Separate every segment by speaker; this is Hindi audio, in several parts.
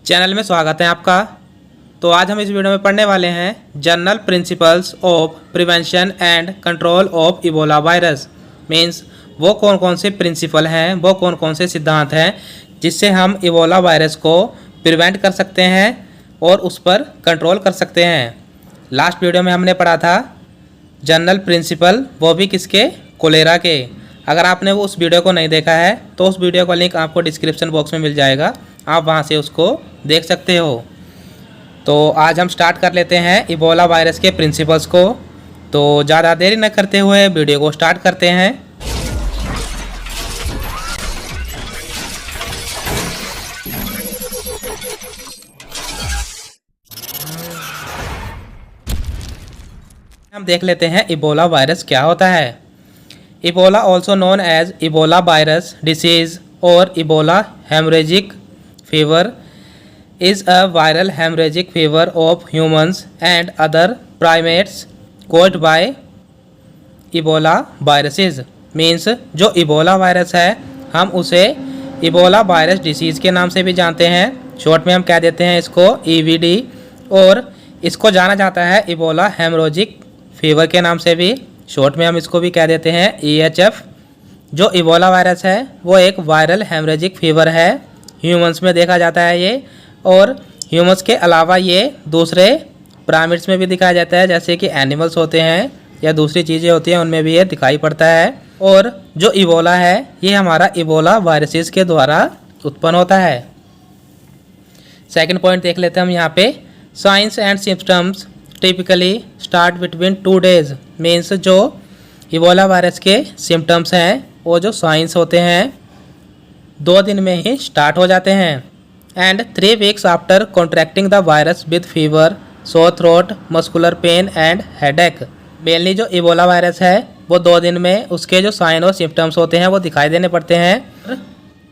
Speaker 1: चैनल में स्वागत है आपका। तो आज हम इस वीडियो में पढ़ने वाले हैं general principles of prevention and control of Ebola virus. Means वो कौन कौन से प्रिंसिपल हैं, वो कौन कौन से सिद्धांत हैं जिससे हम इबोला वायरस को प्रिवेंट कर सकते हैं और उस पर कंट्रोल कर सकते हैं। लास्ट वीडियो में हमने पढ़ा था जनरल प्रिंसिपल, वो भी किसके, कोलेरा के। अगर आपने वो उस वीडियो को नहीं देखा है तो उस वीडियो का लिंक आपको डिस्क्रिप्शन बॉक्स में मिल जाएगा, आप वहां से उसको देख सकते हो। तो आज हम स्टार्ट कर लेते हैं इबोला वायरस के प्रिंसिपल्स को। तो ज़्यादा देरी न करते हुए वीडियो को स्टार्ट करते हैं। हम देख लेते हैं इबोला वायरस क्या होता है। Ebola also known as Ebola virus disease और Ebola haemorrhagic fever is a viral hemorrhagic fever of humans and other primates caused by Ebola viruses। Means जो इबोला वायरस है हम उसे इबोला वायरस डिसीज़ के नाम से भी जानते हैं, शॉर्ट में हम कह देते हैं इसको EVD, और इसको जाना जाता है इबोला हेमरोजिक फीवर के नाम से भी, शॉर्ट में हम इसको भी कह देते हैं EHF। जो इबोला वायरस है वो एक वायरल हेमरेजिक फीवर है, ह्यूमंस में देखा जाता है ये, और ह्यूमंस के अलावा ये दूसरे प्राइमेट्स में भी दिखाया जाता है, जैसे कि एनिमल्स होते हैं या दूसरी चीज़ें होती हैं उनमें भी ये दिखाई पड़ता है। और जो इबोला है ये हमारा इबोला वायरसेस के द्वारा उत्पन्न होता है। सेकंड पॉइंट देख लेते हैं हम यहाँ पे, science and symptoms typically start between 2 days। Means जो इबोला वायरस के सिम्टम्स हैं वो जो साइंस होते हैं 2 दिन में ही स्टार्ट हो जाते हैं। And 3 weeks after contracting the virus with fever, so throat, muscular pain and headache. Mainly जो इबोला वायरस है वो 2 दिन में उसके जो साइन और सिम्टम्स होते हैं वो दिखाई देने पड़ते हैं।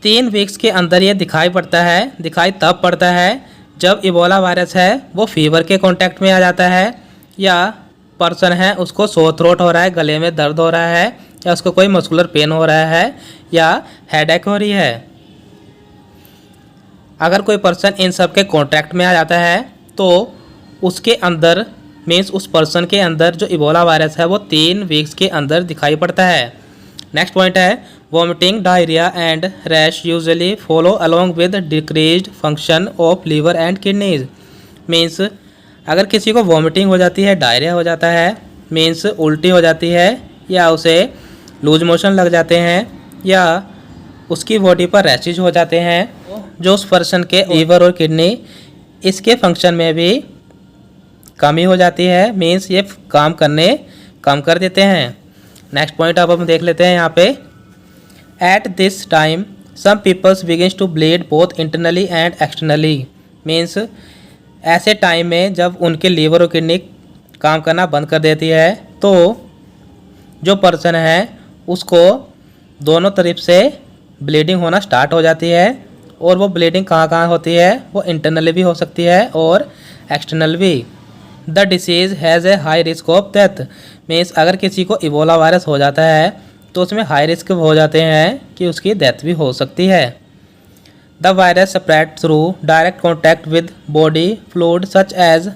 Speaker 1: 3 weeks के अंदर ये दिखाई पड़ता है, दिखाई तब पड़ता है जब इबोला वायरस है वो फीवर के कांटेक्ट में आ जाता है, या पर्सन है उसको सो थ्रोट हो रहा है, गले में दर्द हो रहा है, या उसको कोई मस्कुलर पेन हो रहा है, या हेडेक हो रही है। अगर कोई पर्सन इन सब के कॉन्टैक्ट में आ जाता है तो उसके अंदर, मीन्स उस पर्सन के अंदर जो इबोला वायरस है वो 3 weeks के अंदर दिखाई पड़ता है। नेक्स्ट पॉइंट है vomiting, diarrhoea and rash usually follow along with decreased function of liver and kidneys. Means अगर किसी को वॉमिटिंग हो जाती है, डायरिया हो जाता है, मीन्स उल्टी हो जाती है, या उसे लूज मोशन लग जाते हैं, या उसकी बॉडी पर रैशेज हो जाते हैं, जो उस पर्सन के लीवर और किडनी इसके फंक्शन में भी कमी हो जाती है, मीन्स ये काम करने कम कर देते हैं। नेक्स्ट पॉइंट अब हम देख लेते हैं यहाँ पे, at this time some peoples begins to bleed both internally and externally. Means ऐसे टाइम में जब उनके लीवर और किडनी काम करना बंद कर देती है तो जो पर्सन है उसको दोनों तरफ से ब्लीडिंग होना स्टार्ट हो जाती है, और वो ब्लीडिंग कहाँ कहाँ होती है, वो इंटरनली भी हो सकती है और एक्सटर्नल भी। The disease has a high risk of death. Means अगर किसी को इबोला वायरस हो जाता है तो उसमें हाई रिस्क हो जाते हैं कि उसकी डेथ भी हो सकती है। The virus spread through direct contact with body fluid such as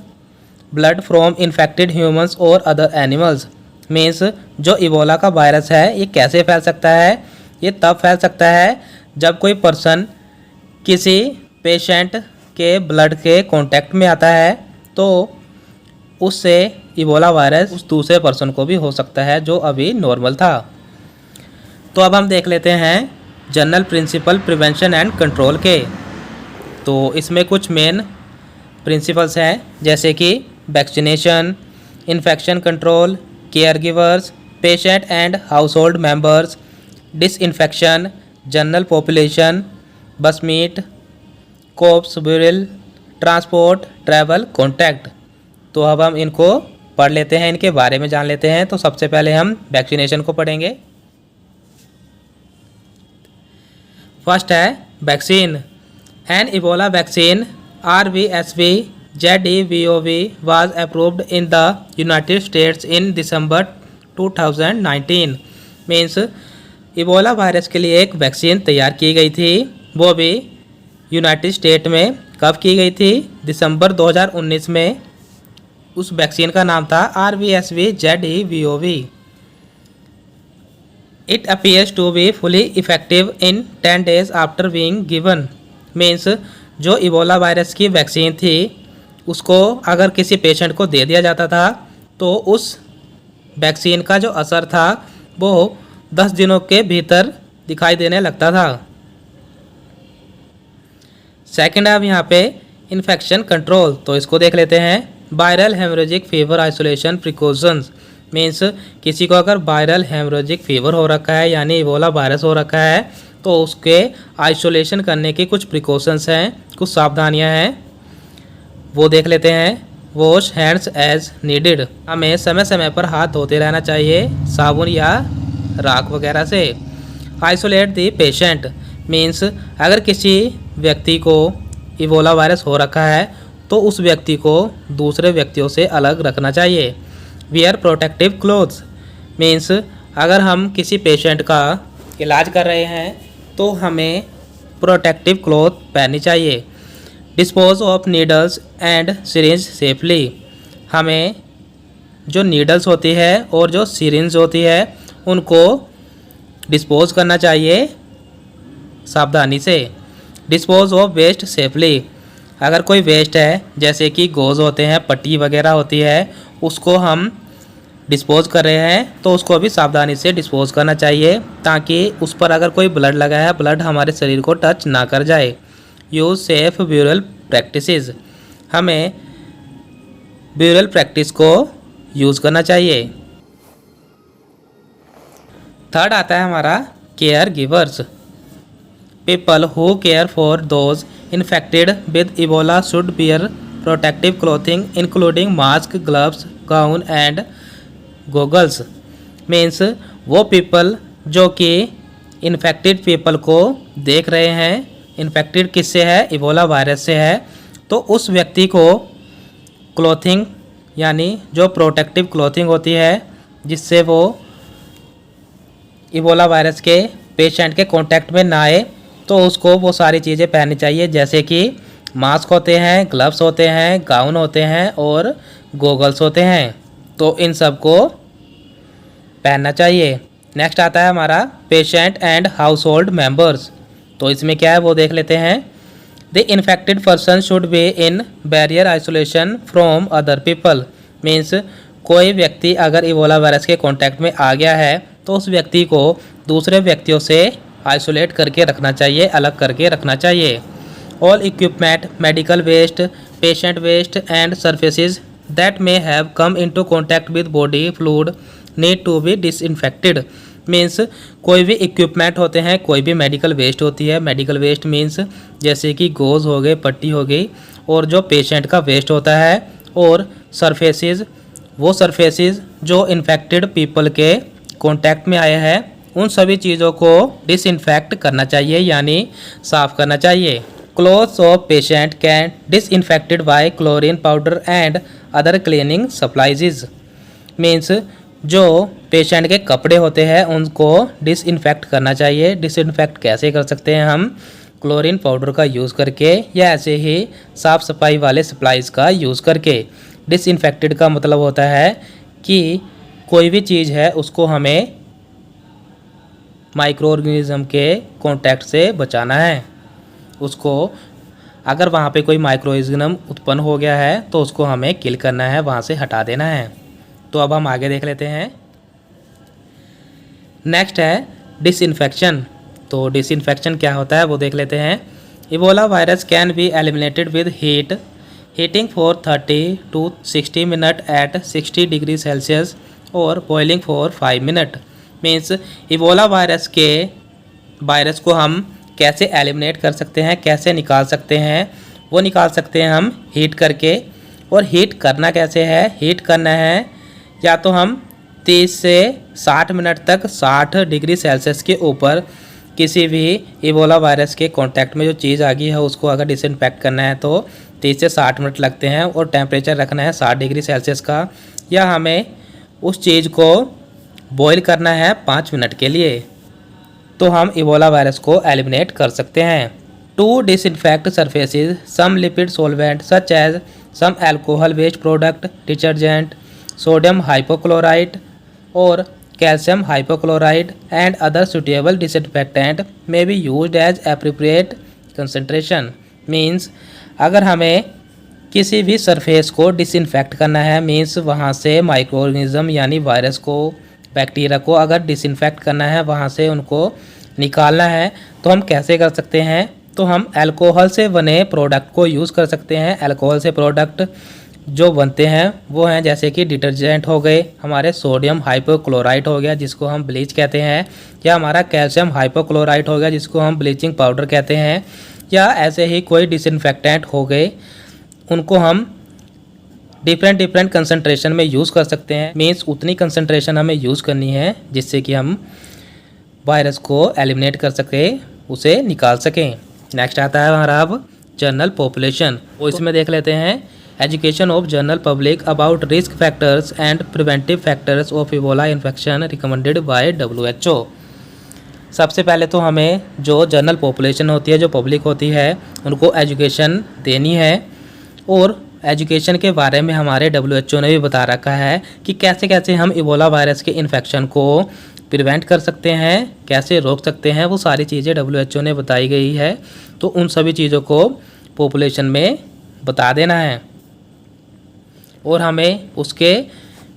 Speaker 1: blood from infected humans और अदर एनिमल्स। मीन्स जो इबोला का वायरस है ये कैसे फैल सकता है, ये तब फैल सकता है जब कोई पर्सन किसी पेशेंट के ब्लड के कांटेक्ट में आता है तो उससे इबोला वायरस उस दूसरे पर्सन को भी हो सकता है जो अभी नॉर्मल था। तो अब हम देख लेते हैं general principle prevention and control के। तो इसमें कुछ मेन प्रिंसिपल्स हैं, जैसे कि vaccination, infection control, caregivers, patient and household members, disinfection, general population, bushmeat, corpse burial, transport, travel, contact. तो अब हम इनको पढ़ लेते हैं, इनके बारे में जान लेते हैं। तो सबसे पहले हम वैक्सीनेशन को पढ़ेंगे। फर्स्ट है vaccine. An Ebola vaccine RVSV ZEVOV was approved in the United States in December 2019। Means Ebola virus के लिए एक वैक्सीन तैयार की गई थी, वो भी यूनाइटेड स्टेट में कब की गई थी? दिसंबर 2019 में। उस वैक्सीन का नाम था RVSV-ZEVOV। It appears to be fully effective in 10 days after being given. Means जो इबोला वायरस की वैक्सीन थी उसको अगर किसी पेशेंट को दे दिया जाता था तो उस वैक्सीन का जो असर था वो 10 दिनों के भीतर दिखाई देने लगता था। सेकंड है अब यहाँ पे इन्फेक्शन कंट्रोल, तो इसको देख लेते हैं। Viral haemorrhagic fever isolation precautions. Means किसी को अगर वायरल हेमोरेजिक फीवर हो रखा है यानी इबोला वायरस हो रखा है तो उसके आइसोलेशन करने के कुछ प्रिकॉशंस हैं, कुछ सावधानियां हैं, वो देख लेते हैं। Wash hands as needed. हमें समय समय पर हाथ धोते रहना चाहिए साबुन या राख वगैरह से। Isolate the patient. मीन्स अगर किसी व्यक्ति को इबोला वायरस हो रखा है तो उस व्यक्ति को दूसरे व्यक्तियों से अलग रखना चाहिए। Wear protective clothes. मीन्स अगर हम किसी पेशेंट का इलाज कर रहे हैं तो हमें प्रोटेक्टिव क्लॉथ पहननी चाहिए। Dispose of needles and syringe safely. हमें जो नीडल्स होती है और जो सिरिंज होती है उनको डिस्पोज करना चाहिए सावधानी से। Dispose of waste safely. अगर कोई वेस्ट है जैसे कि गोज़ होते हैं, पट्टी वगैरह होती है, उसको हम डिस्पोज कर रहे हैं तो उसको भी सावधानी से डिस्पोज करना चाहिए ताकि उस पर अगर कोई ब्लड लगा है ब्लड हमारे शरीर को टच ना कर जाए। Use safe burial practices. हमें ब्यूरल प्रैक्टिस को यूज़ करना चाहिए। थर्ड आता है हमारा care givers. People who care for those infected with Ebola should bear protective clothing including mask, gloves, gown and goggles. Means वो पीपल जो कि इन्फेक्टेड पीपल को देख रहे हैं, इन्फेक्टेड किससे है? इबोला वायरस से है, तो उस व्यक्ति को क्लोथिंग यानी जो प्रोटेक्टिव क्लोथिंग होती है जिससे वो इबोला वायरस के पेशेंट के कांटेक्ट में ना आए, तो उसको वो सारी चीज़ें पहननी चाहिए जैसे कि मास्क होते हैं, ग्लव्स होते हैं, गाउन होते हैं और गॉगल्स होते हैं, तो इन सब को पहनना चाहिए। नेक्स्ट आता है हमारा patient and household members. तो इसमें क्या है वो देख लेते हैं। The infected person should be in barrier isolation from other people. Means कोई व्यक्ति अगर इबोला वायरस के कांटेक्ट में आ गया है तो उस व्यक्ति को दूसरे व्यक्तियों से आइसोलेट करके रखना चाहिए, अलग करके रखना चाहिए। All equipment, medical waste, patient waste and surfaces that may have come into contact with body fluid need to be disinfected. Means कोई भी इक्विपमेंट होते हैं, कोई भी मेडिकल वेस्ट होती है। मेडिकल वेस्ट मीन्स जैसे कि गोज़ हो गए, पट्टी हो गई, और जो पेशेंट का वेस्ट होता है, और सरफेसेस, वो सरफेसेस जो इन्फेक्टेड पीपल के कांटेक्ट में आए हैं उन सभी चीज़ों को डिसइंफेक्ट करना चाहिए यानी साफ़ करना चाहिए। Clothes of patient can disinfected by chlorine powder and other cleaning supplies. Means जो पेशेंट के कपड़े होते हैं उनको डिसइंफेक्ट करना चाहिए। डिसइंफेक्ट कैसे कर सकते हैं हम? क्लोरीन पाउडर का यूज़ करके या ऐसे ही साफ़ सफाई वाले सप्लाइज का यूज़ करके। डिसइंफेक्टेड का मतलब होता है कि कोई भी चीज़ है उसको हमें माइक्रो ऑर्गेनिज्म के कांटेक्ट से बचाना है। उसको अगर वहाँ पे कोई माइक्रो ऑर्गेनिज्म उत्पन्न हो गया है तो उसको हमें किल करना है, वहाँ से हटा देना है। तो अब हम आगे देख लेते हैं। नेक्स्ट है डिसइंफेक्शन। तो डिसइंफेक्शन क्या होता है वो देख लेते हैं। Ebola virus can be eliminated with heating for 30 to 60 minute at 60 degree Celsius और boiling for 5 minute. Means Ebola virus को हम कैसे एलिमिनेट कर सकते हैं, कैसे निकाल सकते हैं? वो निकाल सकते हैं हम हीट करके। और हीट करना कैसे है? हीट करना है या तो हम 30 से 60 मिनट तक 60 डिग्री सेल्सियस के ऊपर किसी भी इबोला वायरस के कांटेक्ट में जो चीज़ आ गई है उसको अगर डिसइंफेक्ट करना है तो 30 से 60 मिनट लगते हैं और टेम्परेचर रखना है 60 डिग्री सेल्सियस का। या हमें उस चीज़ को बॉईल करना है 5 मिनट के लिए, तो हम इबोला वायरस को एलिमिनेट कर सकते हैं। To disinfect surfaces, some lipid solvent such as some alcohol-based product, detergent, sodium hypochlorite or calcium hypochlorite and other suitable disinfectant may be used as appropriate concentration. Means अगर हमें किसी भी सरफेस को डिसइंफेक्ट करना है, मीन्स वहाँ से माइक्रो ऑर्गेनिज्म यानी वायरस को, बैक्टीरिया को अगर डिसइंफेक्ट करना है, वहाँ से उनको निकालना है, तो हम कैसे कर सकते हैं? तो हम अल्कोहल से बने प्रोडक्ट को यूज़ कर सकते हैं। अल्कोहल से प्रोडक्ट जो बनते हैं वो हैं जैसे कि डिटर्जेंट हो गए, हमारे सोडियम हाइपोक्लोराइट हो गया जिसको हम ब्लीच कहते हैं, या हमारा कैल्शियम हाइपोक्लोराइट हो गया जिसको हम ब्लीचिंग पाउडर कहते हैं, या ऐसे ही कोई डिसइंफेक्टेंट हो गए, उनको हम डिफरेंट कंसंट्रेशन में यूज़ कर सकते हैं। मीन्स उतनी कंसंट्रेशन हमें यूज़ करनी है जिससे कि हम वायरस को एलिमिनेट कर सकें, उसे निकाल सकें। नेक्स्ट आता है हमारा अब जनरल पॉपुलेशन, वो इसमें देख लेते हैं education of general public about risk factors and preventive factors of Ebola infection recommended by WHO। सबसे पहले तो हमें जो जनरल पॉपुलेशन होती है, जो पब्लिक होती है, उनको एजुकेशन देनी है, और एजुकेशन के बारे में हमारे WHO ने भी बता रखा है कि कैसे कैसे हम इबोला वायरस के इन्फेक्शन को प्रिवेंट कर सकते हैं, कैसे रोक सकते हैं, वो सारी चीज़ें WHO ने बताई गई है। तो उन सभी चीज़ों को पॉपुलेशन में बता देना है, और हमें उसके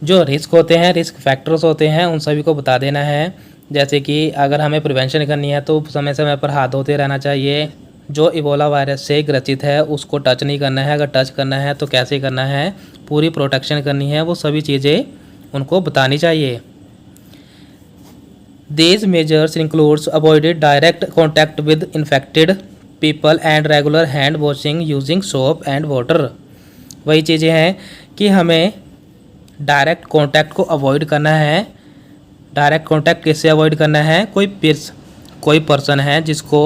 Speaker 1: जो रिस्क होते हैं, रिस्क फैक्टर्स होते हैं, उन सभी को बता देना है। जैसे कि अगर हमें प्रिवेंशन करनी है तो समय समय पर हाथ धोते रहना चाहिए, जो इबोला वायरस से ग्रसित है उसको टच नहीं करना है, अगर टच करना है तो कैसे करना है, पूरी प्रोटेक्शन करनी है, वो सभी चीज़ें उनको बतानी चाहिए। These measures includes avoided direct contact with infected people and regular hand washing using soap and water। वही चीज़ें हैं कि हमें डायरेक्ट कांटेक्ट को अवॉइड करना है। डायरेक्ट कांटेक्ट किससे अवॉइड करना है? कोई पर्सन है जिसको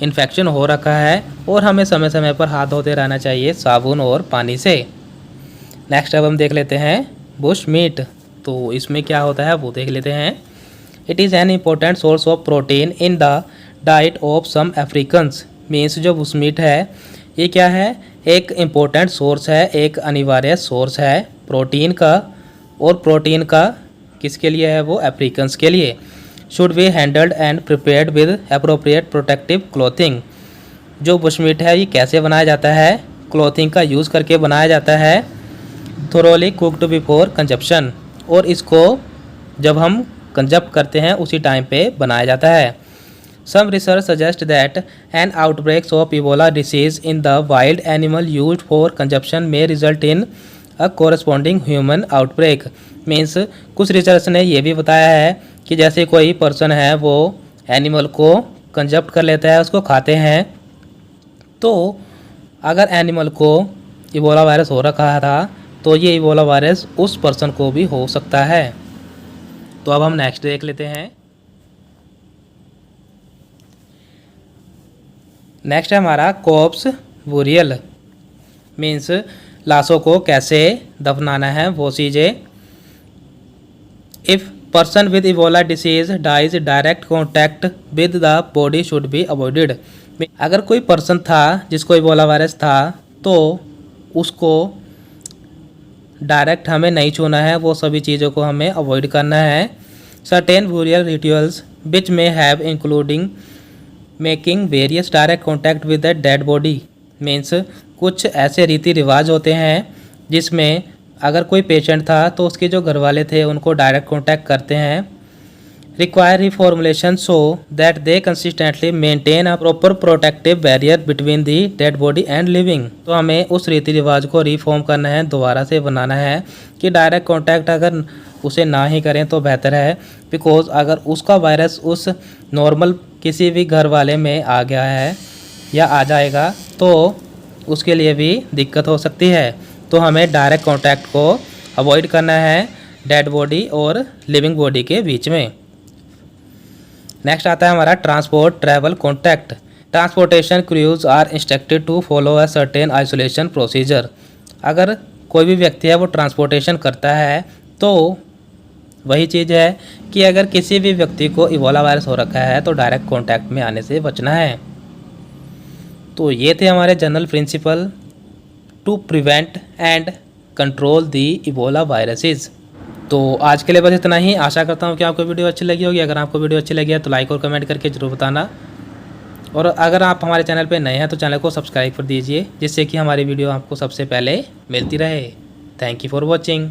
Speaker 1: इन्फेक्शन हो रखा है, और हमें समय समय पर हाथ धोते रहना चाहिए साबुन और पानी से। नेक्स्ट अब हम देख लेते हैं बुश मीट, तो इसमें क्या होता है वो देख लेते हैं। It is an important source of protein in the diet of some Africans. Means जो बुश मीट है ये क्या है? एक इम्पोर्टेंट सोर्स है, एक अनिवार्य सोर्स है प्रोटीन का, और प्रोटीन का किसके लिए है? वो अफ्रीकन्स के लिए। Should be handled and prepared with appropriate protective clothing. जो बुश मीट है ये कैसे बनाया जाता है? क्लॉथिंग का यूज़ करके बनाया जाता है। थोरोली कुक्ड बिफोर कंजप्शन, और इसको जब हम कंजप्ट करते हैं उसी टाइम पे बनाया जाता है। Some research suggest that an outbreaks of Ebola disease in the wild animal used for consumption में result in a corresponding human outbreak. Means कुछ रिसर्च ने ये भी बताया है कि जैसे कोई पर्सन है वो एनिमल को कंजप्ट कर लेता है, उसको खाते हैं, तो अगर एनिमल को इबोला वायरस हो रखा था तो ये इबोला वायरस उस पर्सन को भी हो सकता है। तो अब हम नेक्स्ट देख लेते हैं। नेक्स्ट है हमारा कॉर्प्स बुरियल, मीन्स लाशों को कैसे दफनाना है वो चीज़ें। If person with Ebola disease dies direct contact with the body should be avoided. अगर कोई पर्सन था जिसको इबोला वायरस था तो उसको डायरेक्ट हमें नहीं छूना है, वो सभी चीज़ों को हमें अवॉइड करना है। सर्टेन बूरियल रिचुअल्स विच में have including making various direct contact with the dead body. Means कुछ ऐसे रीति रिवाज होते हैं जिसमें अगर कोई पेशेंट था तो उसके जो घर वाले थे उनको डायरेक्ट कॉन्टैक्ट करते हैं। Require रिफॉर्मुलेशन so that they consistently maintain a proper protective barrier between the dead body and living. तो हमें उस रीति रिवाज को रिफॉर्म करना है, दोबारा से बनाना है कि डायरेक्ट कॉन्टैक्ट अगर उसे ना ही करें तो बेहतर है, बिकॉज अगर उसका वायरस उस नॉर्मल किसी भी घर वाले में आ गया है या आ जाएगा तो उसके लिए भी दिक्कत हो सकती है। तो हमें डायरेक्ट कॉन्टैक्ट को अवॉइड करना है डेड बॉडी और लिविंग बॉडी के बीच में। नेक्स्ट आता है हमारा transport travel contact. Transportation crews are instructed to follow a certain isolation procedure. अगर कोई भी व्यक्ति है वो ट्रांसपोर्टेशन करता है तो वही चीज़ है कि अगर किसी भी व्यक्ति को इबोला वायरस हो रखा है तो डायरेक्ट कॉन्टैक्ट में आने से बचना है। तो ये थे हमारे general principle to prevent and control the Ebola viruses. तो आज के लिए बस इतना ही। आशा करता हूँ कि आपको वीडियो अच्छी लगी होगी। अगर आपको वीडियो अच्छी लगी है तो लाइक और कमेंट करके ज़रूर बताना, और अगर आप हमारे चैनल पर नए हैं तो चैनल को सब्सक्राइब कर दीजिए, जिससे कि हमारी वीडियो आपको सबसे पहले मिलती रहे। Thank you for watching.